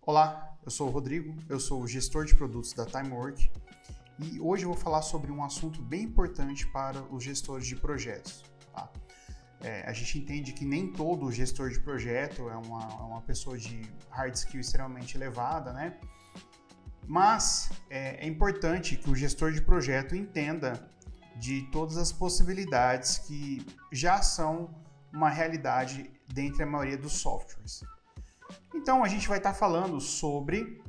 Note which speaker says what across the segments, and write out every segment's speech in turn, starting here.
Speaker 1: Olá, eu sou o Rodrigo, eu sou o gestor de produtos da Timework e hoje eu vou falar sobre um assunto bem importante para os gestores de projetos. Tá? A gente entende que nem todo gestor de projeto é uma pessoa de hard skill extremamente elevada, né? Mas é importante que o gestor de projeto entenda de todas as possibilidades que já são uma realidade dentre a maioria dos softwares. Então, a gente vai estar falando sobre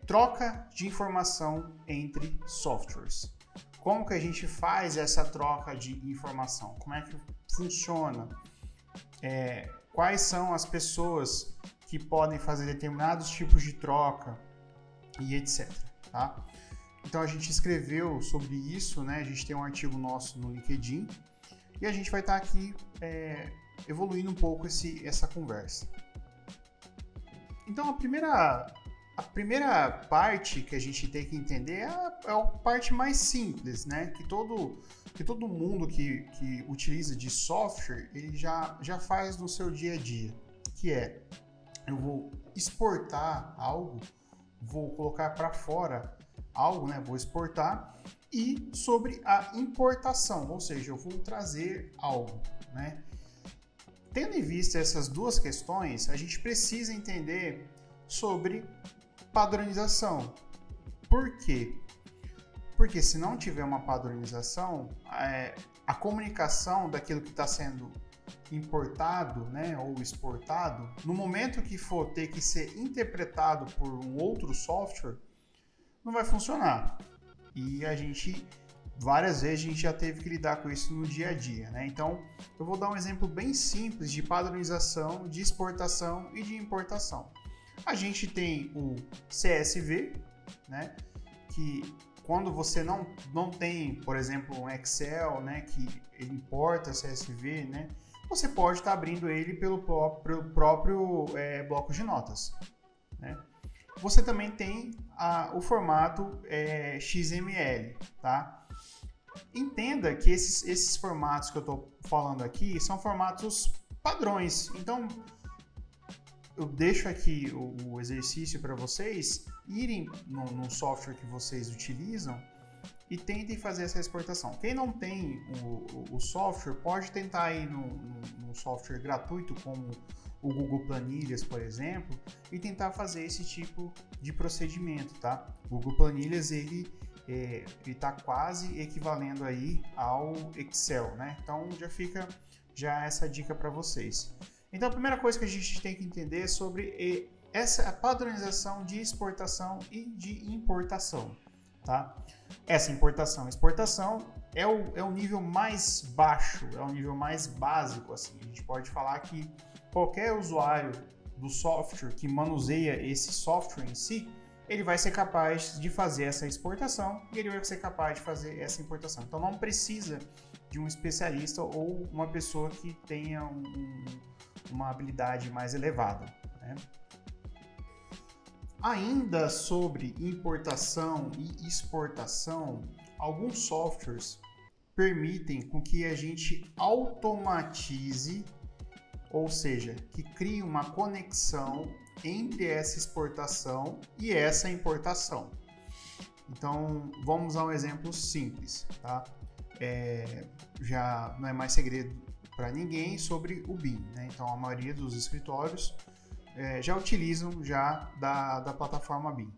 Speaker 1: troca de informação entre softwares. Como que a gente faz essa troca de informação? Como é que funciona? Quais são as pessoas que podem fazer determinados tipos de troca e etc. Tá? Então, a gente escreveu sobre isso, né? A gente tem um artigo nosso no LinkedIn e a gente vai estar aqui evoluindo um pouco essa conversa. Então, a primeira parte que a gente tem que entender é a parte mais simples, né? Que todo mundo que utiliza de software, ele já faz no seu dia a dia, que é, eu vou exportar algo, vou colocar para fora algo, né? Vou exportar, e sobre a importação, ou seja, eu vou trazer algo, né? Tendo em vista essas duas questões, a gente precisa entender sobre padronização. Por quê? Porque se não tiver uma padronização, a comunicação daquilo que está sendo importado, né, ou exportado, no momento que for ter que ser interpretado por um outro software, não vai funcionar. E várias vezes a gente já teve que lidar com isso no dia a dia, né? Então, eu vou dar um exemplo bem simples de padronização, de exportação e de importação. A gente tem o CSV, né? Que quando você não tem, por exemplo, um Excel, né? Que ele importa CSV, né? Você pode estar abrindo ele pelo próprio bloco de notas, né? Você também tem o formato XML, tá? Entenda que esses formatos que eu estou falando aqui são formatos padrões. Então, eu deixo aqui o exercício para vocês irem no software que vocês utilizam e tentem fazer essa exportação. Quem não tem o software, pode tentar ir num software gratuito, como o Google Planilhas, por exemplo, e tentar fazer esse tipo de procedimento, tá? O Google Planilhas, ele está quase equivalendo aí ao Excel, né? Então já fica essa dica para vocês. Então a primeira coisa que a gente tem que entender é sobre essa padronização de exportação e de importação, tá? Essa importação e exportação é o nível mais baixo, é o nível mais básico, assim. A gente pode falar que qualquer usuário do software que manuseia esse software em si, ele vai ser capaz de fazer essa exportação e ele vai ser capaz de fazer essa importação. Então não precisa de um especialista ou uma pessoa que tenha uma habilidade mais elevada, né? Ainda sobre importação e exportação, alguns softwares permitem com que a gente automatize, ou seja, que crie uma conexão entre essa exportação e essa importação. Então, vamos a um exemplo simples, tá? Já não é mais segredo para ninguém sobre o BIM, né? Então, a maioria dos escritórios já utilizam da plataforma BIM.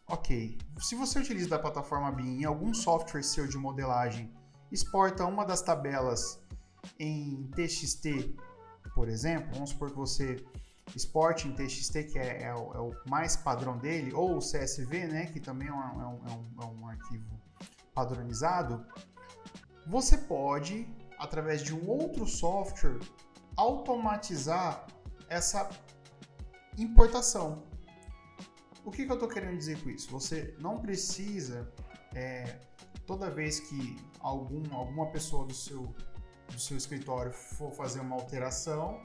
Speaker 1: Ok, se você utiliza da plataforma BIM em algum software seu de modelagem, exporta uma das tabelas em TXT, por exemplo, vamos supor que você exporte em TXT, que é o mais padrão dele, ou o CSV, né, que também é um arquivo padronizado, você pode, através de um outro software, automatizar essa importação. O que eu estou querendo dizer com isso? Você não precisa, toda vez que alguma pessoa do seu escritório for fazer uma alteração,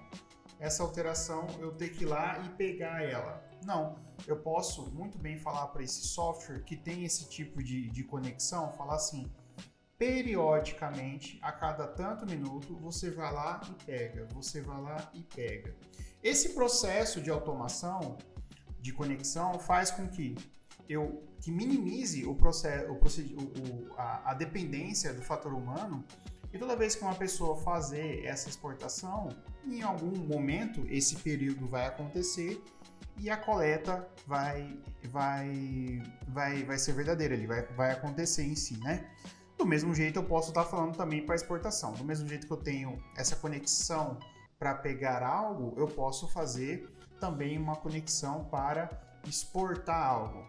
Speaker 1: essa alteração eu ter que ir lá e pegar ela. Não, eu posso muito bem falar para esse software que tem esse tipo de conexão, falar assim, periodicamente, a cada tanto minuto, você vai lá e pega, você vai lá e pega. Esse processo de automação, de conexão, faz com que minimize a dependência do fator humano, e toda vez que uma pessoa fazer essa exportação, em algum momento esse período vai acontecer e a coleta vai ser verdadeira, vai acontecer em si, né? Do mesmo jeito eu posso estar falando também para exportação. Do mesmo jeito que eu tenho essa conexão para pegar algo, eu posso fazer também uma conexão para exportar algo.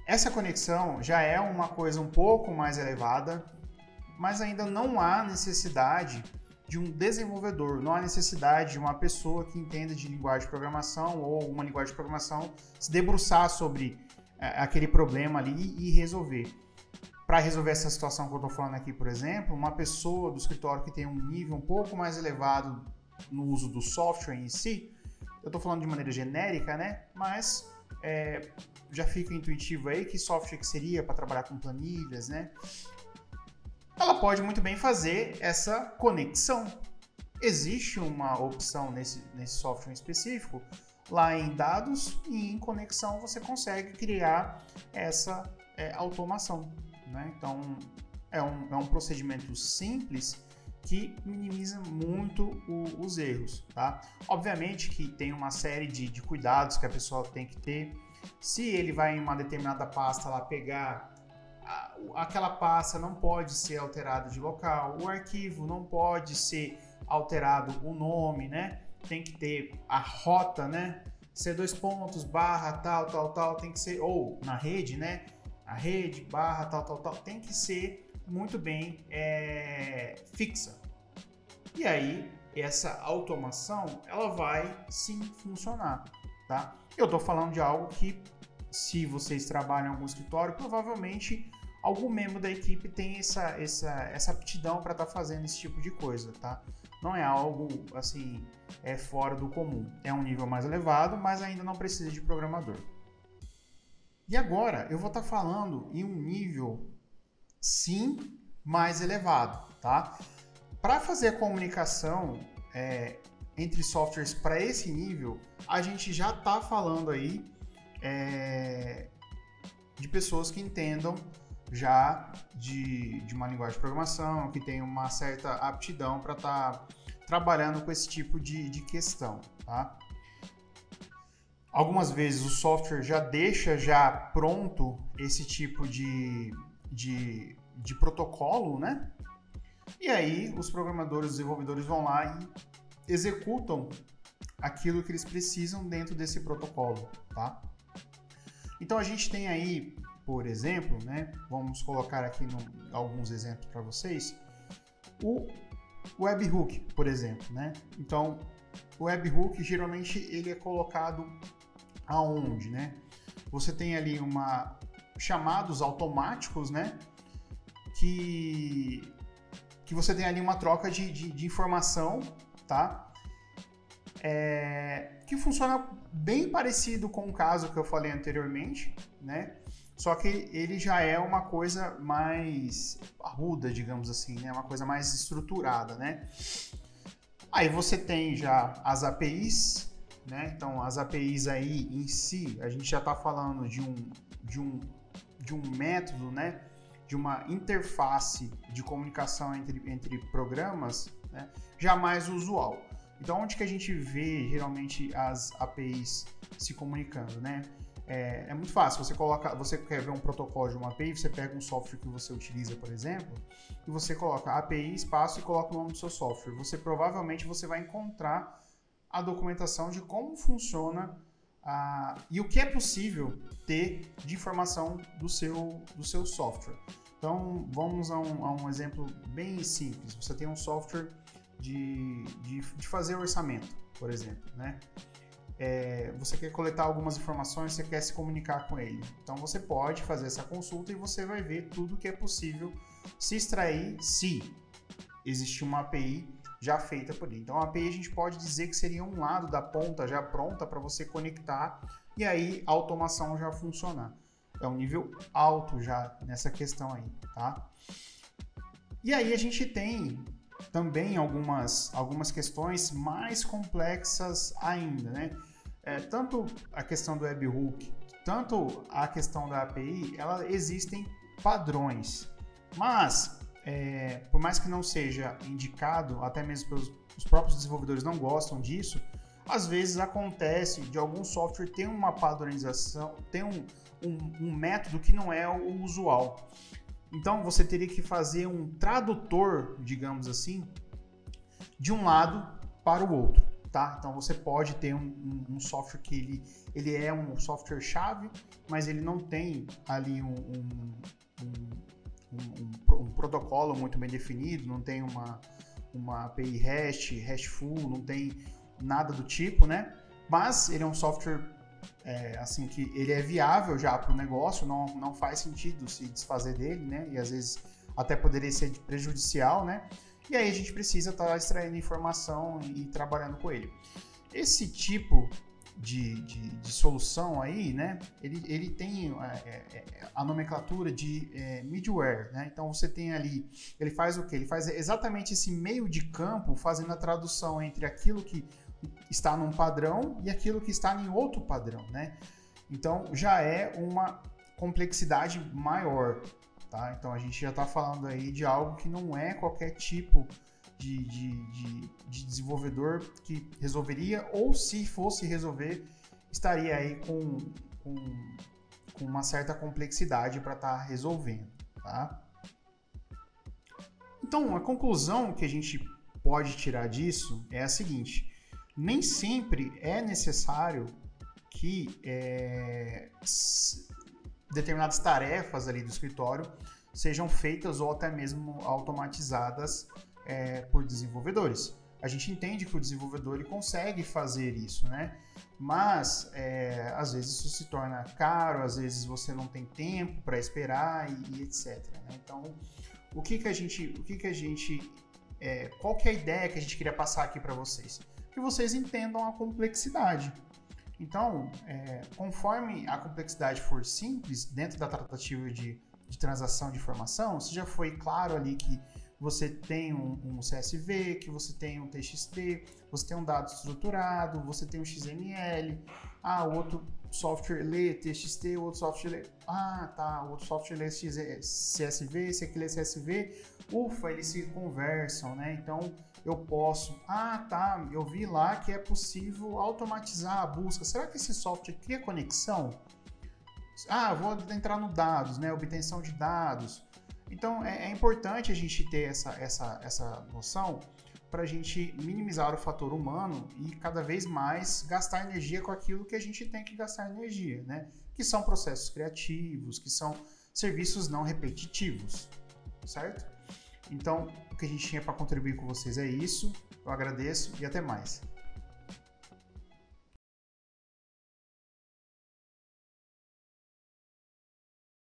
Speaker 1: Essa conexão já é uma coisa um pouco mais elevada, mas ainda não há necessidade de um desenvolvedor, não há necessidade de uma pessoa que entenda de linguagem de programação ou uma linguagem de programação se debruçar sobre aquele problema ali e resolver. Para resolver essa situação que eu estou falando aqui, por exemplo, uma pessoa do escritório que tem um nível um pouco mais elevado no uso do software em si, eu estou falando de maneira genérica, né? Mas já fica intuitivo aí que software que seria para trabalhar com planilhas, né? Ela pode muito bem fazer essa conexão. Existe uma opção nesse software específico, lá em dados e em conexão você consegue criar essa automação, né? Então é um procedimento simples que minimiza muito os erros, tá? Obviamente que tem uma série de cuidados que a pessoa tem que ter. Se ele vai em uma determinada pasta lá pegar, aquela pasta não pode ser alterada de local, o arquivo não pode ser alterado o nome, né? Tem que ter a rota, né? C2 pontos, barra, tal, tem que ser, ou na rede, né? A rede, barra, tal, tem que ser muito bem fixa. E aí, essa automação, ela vai sim funcionar, tá? Eu tô falando de algo que, se vocês trabalham em algum escritório, provavelmente algum membro da equipe tem essa aptidão para estar fazendo esse tipo de coisa, tá? Não é algo, assim, fora do comum. É um nível mais elevado, mas ainda não precisa de programador. E agora, eu vou estar falando em um nível, sim, mais elevado, tá? Para fazer a comunicação entre softwares para esse nível, a gente já está falando aí de pessoas que entendam já de uma linguagem de programação, que tem uma certa aptidão para estar trabalhando com esse tipo de questão, tá? Algumas vezes o software já deixa pronto esse tipo de protocolo, né? E aí os programadores, os desenvolvedores vão lá e executam aquilo que eles precisam dentro desse protocolo, tá? Então a gente tem aí, por exemplo, né? Vamos colocar aqui alguns exemplos para vocês. O webhook, por exemplo, né? Então o webhook geralmente ele é colocado aonde, né? Você tem ali chamados automáticos, né? Que você tem ali uma troca de informação, tá? Que funciona bem parecido com o caso que eu falei anteriormente, né? Só que ele já é uma coisa mais arruda, digamos assim, né? Uma coisa mais estruturada, né? Aí você tem já as APIs, né? Então as APIs aí em si, a gente já está falando de um método, né? De uma interface de comunicação entre programas, né? Já mais usual. Então, onde que a gente vê geralmente as APIs se comunicando, né? É muito fácil. Você quer ver um protocolo de uma API, você pega um software que você utiliza, por exemplo, e você coloca API, espaço e coloca o nome do seu software. Provavelmente você vai encontrar a documentação de como funciona e o que é possível ter de informação do seu software. Então, vamos a um exemplo bem simples. Você tem um software de fazer orçamento, por exemplo, né? Você quer coletar algumas informações, você quer se comunicar com ele. Então, você pode fazer essa consulta e você vai ver tudo que é possível se extrair se existir uma API já feita por ele. Então, a API a gente pode dizer que seria um lado da ponta já pronta para você conectar e aí a automação já funcionar. É um nível alto já nessa questão aí, tá? E aí a gente tem também algumas questões mais complexas ainda, né? Tanto a questão do webhook, tanto a questão da API, existem padrões, mas por mais que não seja indicado, até mesmo os próprios desenvolvedores não gostam disso, às vezes acontece de algum software ter uma padronização, ter um método que não é o usual. Então você teria que fazer um tradutor, digamos assim, de um lado para o outro, tá? Então você pode ter um software que ele é um software-chave, mas ele não tem ali um protocolo muito bem definido, não tem uma API RESTful, não tem nada do tipo, né? Mas ele é um software assim que ele é viável já para o negócio, não faz sentido se desfazer dele, né? E às vezes até poderia ser prejudicial, né? E aí a gente precisa estar extraindo informação e trabalhando com ele. Esse tipo de solução aí, né? Ele tem a nomenclatura de middleware, né? Então você tem ali, ele faz o quê? Ele faz exatamente esse meio de campo, fazendo a tradução entre aquilo que está num padrão e aquilo que está em outro padrão, né? Então já é uma complexidade maior, tá? Então a gente já está falando aí de algo que não é qualquer tipo de desenvolvedor que resolveria, ou se fosse resolver, estaria aí com uma certa complexidade para estar resolvendo, tá? Então a conclusão que a gente pode tirar disso é a seguinte: nem sempre é necessário que determinadas tarefas ali do escritório sejam feitas ou até mesmo automatizadas por desenvolvedores. A gente entende que o desenvolvedor ele consegue fazer isso, né? Mas às vezes isso se torna caro, às vezes você não tem tempo para esperar e etc. Né? Então, qual que é a ideia que a gente queria passar aqui para vocês? Que vocês entendam a complexidade. Então, conforme a complexidade for simples, dentro da tratativa de transação de informação, se já foi claro ali que você tem um CSV, que você tem um TXT, você tem um dado estruturado, você tem um XML, o outro software lê TXT, o outro software lê... o outro software lê CSV, esse aqui lê CSV, eles se conversam, né? Então, eu posso... eu vi lá que é possível automatizar a busca. Será que esse software cria conexão? Vou entrar no dados, né? Obtenção de dados. Então, é importante a gente ter essa noção para a gente minimizar o fator humano e cada vez mais gastar energia com aquilo que a gente tem que gastar energia, né? Que são processos criativos, que são serviços não repetitivos, certo? Então, o que a gente tinha para contribuir com vocês é isso. Eu agradeço e até mais.